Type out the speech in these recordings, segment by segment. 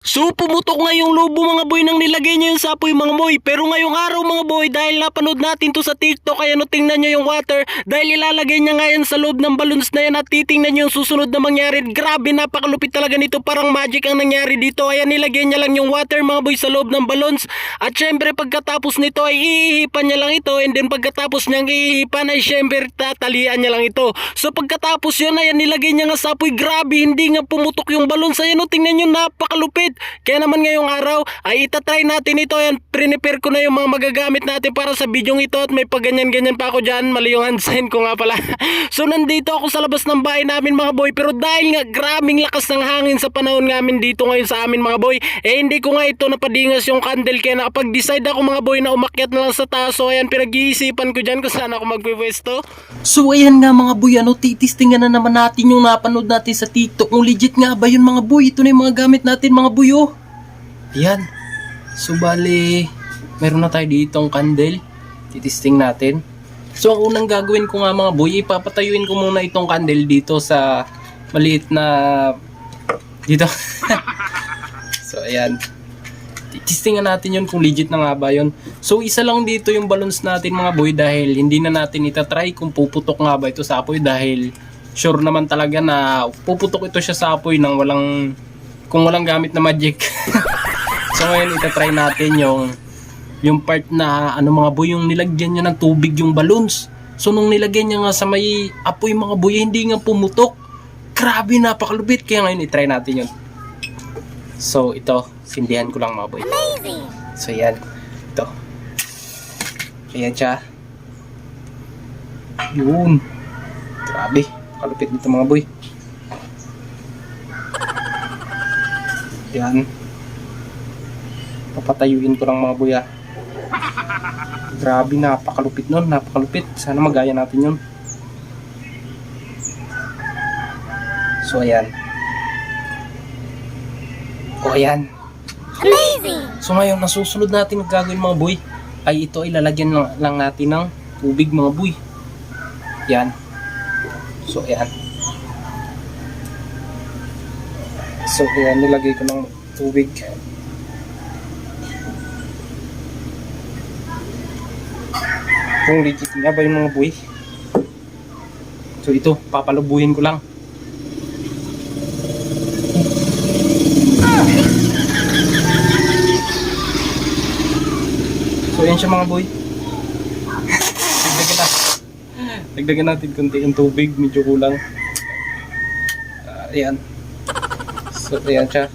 So pumutok nga yung lobo mga boy nang nilagay niya yung sapoy mga boy. Pero ngayong araw mga boy, dahil napanood natin to sa TikTok, kaya no tingnan nyo yung water, dahil ilalagay niya nga yan sa loob ng balloons na yan at titingnan nyo yung susunod na mangyari. Grabe, napakalupit talaga nito, parang magic ang nangyari dito. Ayan, nilagay niya lang yung water mga boy sa loob ng balloons. At syempre pagkatapos nito ay ihihipan niya lang ito, and then pagkatapos niyang ihihipan ay syempre tatalian niya lang ito. So pagkatapos yun, ayan, nilagay niya nga sapoy. Grabe, hindi nga pumutok yung balloons. Ayan o, tingnan nyo, napakalupit. Kaya naman ngayong araw ay itatry natin ito. Ayan, prepare ko na yung mga magagamit natin para sa video ito, at may paganyan-ganyan pa ako dyan. Mali yung hand sign ko nga pala. So nandito ako sa labas ng bahay namin mga boy, pero dahil nga grabing lakas ng hangin sa panahon namin dito ngayon sa amin mga boy, hindi ko nga ito napadingas yung candle, kaya nakapag-decide ako mga boy na umakyat na lang sa taas. So ayan, pinag-iisipan ko dyan kung saan ako magpipwesto. So ayan nga mga boy, titistingan na naman natin yung napanood natin sa TikTok, kung legit nga ba yun mga boy. Ito na yung mga gamit natin mga boy oh. Ayan. So bali, meron na tayo ditong candle. Titisting natin. So ang unang gagawin ko nga mga boy, ipapatayuin ko muna itong candle dito sa maliit na dito. So ayan. Titistingan natin yun kung legit na nga ba yun. So isa lang dito yung balloons natin mga boy, dahil hindi na natin itatry kung puputok nga ba ito sa apoy, dahil sure naman talaga na puputok ito siya sa apoy nang kung walang gamit na magic. So ngayon itatry natin yung part na mga boy, yung nilagyan niya ng tubig yung balloons. So nung nilagyan niya nga sa may apoy mga boy, hindi nga pumutok. Grabe, napakalupit. Kaya ngayon itry natin yun. So ito, sindihan ko lang mga boy. Amazing! So yan, ito. Ayan siya. Yun. Grabe, kalupit nito mga boy. Yan. Papatayuin ko lang mga boy ah. Grabe, napakalupit nun, napakalupit. Sana magaya natin yun. So ayan. O ayan. Amazing! So ngayon, nasusunod natin ang gagawin mga boy, ay ito ay lalagyan lang natin ng tubig mga boy. Yan. So ayan. So ayan, nilagay ko ng tubig. Kung legit nga ba yung mga boy. So ito, papalubuhin ko lang. So yan siya mga boy. Dagdagan natin konti yung tubig, medyo kulang. Ayan. So ayan siya.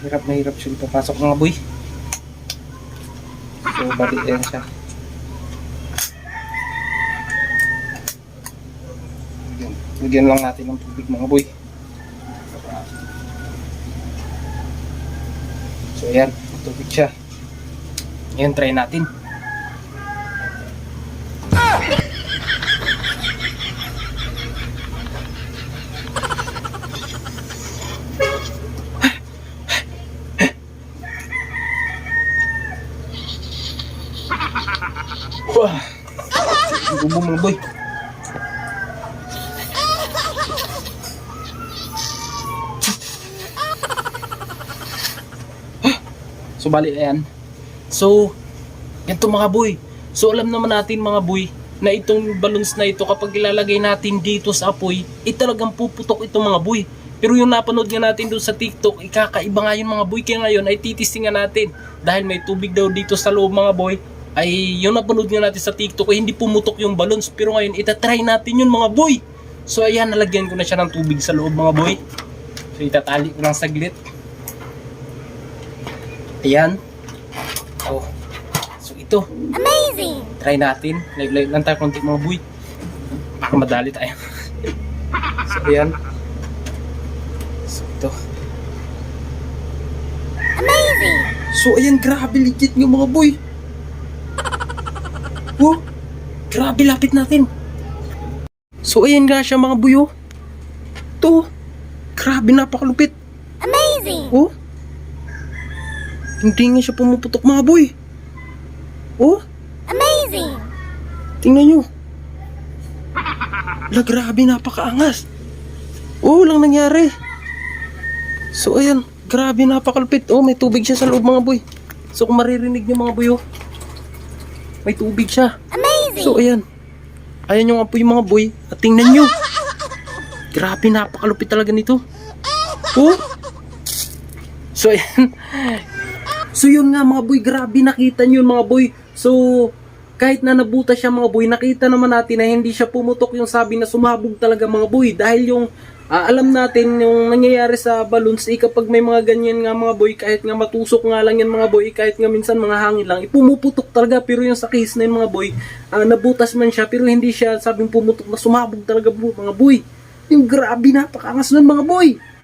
Hirap na hirap siya ipapasok mga boy. So bali ayan siya. Lagyan lang natin ng tubig mga boy. So ayan, tubig siya. Ayan, try natin. Wah, bubo mga boy. So bali ayan. So ganito mga boy. So alam naman natin mga boy na itong balloons na ito, kapag ilalagay natin dito sa apoy, talagang puputok ito mga boy. Pero yung napanood nga natin doon sa TikTok, ikakaiba nga yun mga boy. Kaya ngayon ay titistingan natin, dahil may tubig daw dito sa loob mga boy, ay yung napanood nga natin sa TikTok ay hindi pumutok yung balloons. Pero ngayon itatry natin yun mga boy. So ayan, nalagyan ko na siya ng tubig sa loob mga boy. So itatali ko lang saglit. Ayan. Oh. So ito. Amazing! Try natin. Live lang tayo konti mga boy. Baka madali tayo. So ayan. So ito. Amazing! So ayan, grabe, legit nga mga boy. Oh, grabe, lapit natin. So ayan nga siya mga boy oh. Ito. Grabe, napakalupit. Amazing! Oh. Hindi nga siya pumuputok mga boy. Oh. Amazing! Tingnan nyo. La, grabe, napakaangas. Oo, lang nangyari. So, ayan. Grabe, napakalupit. Oh, may tubig siya sa loob, mga boy. So, kung maririnig niyo, mga boy, oh. May tubig siya. Amazing. So, ayan. Ayan yung apoy, mga boy. At tingnan nyo. Grabe, napakalupit talaga nito. Oh. So, ayan. So, yun nga, mga boy. Grabe, nakita nyo, mga boy. So, kahit na nabuta siya, mga boy, nakita naman natin na hindi siya pumutok yung sabi na sumabog talaga, mga boy. Dahil yung alam natin yung nangyayari sa balloons, kapag may mga ganyan nga, mga boy, kahit nga matusok nga lang yan, mga boy, kahit nga minsan mga hangin lang, pumuputok talaga. Pero yung sa case na yun, mga boy, nabutas man siya, pero hindi siya sabing pumutok na sumabog talaga, mga boy. Yung grabe, napakaangas nun, mga boy.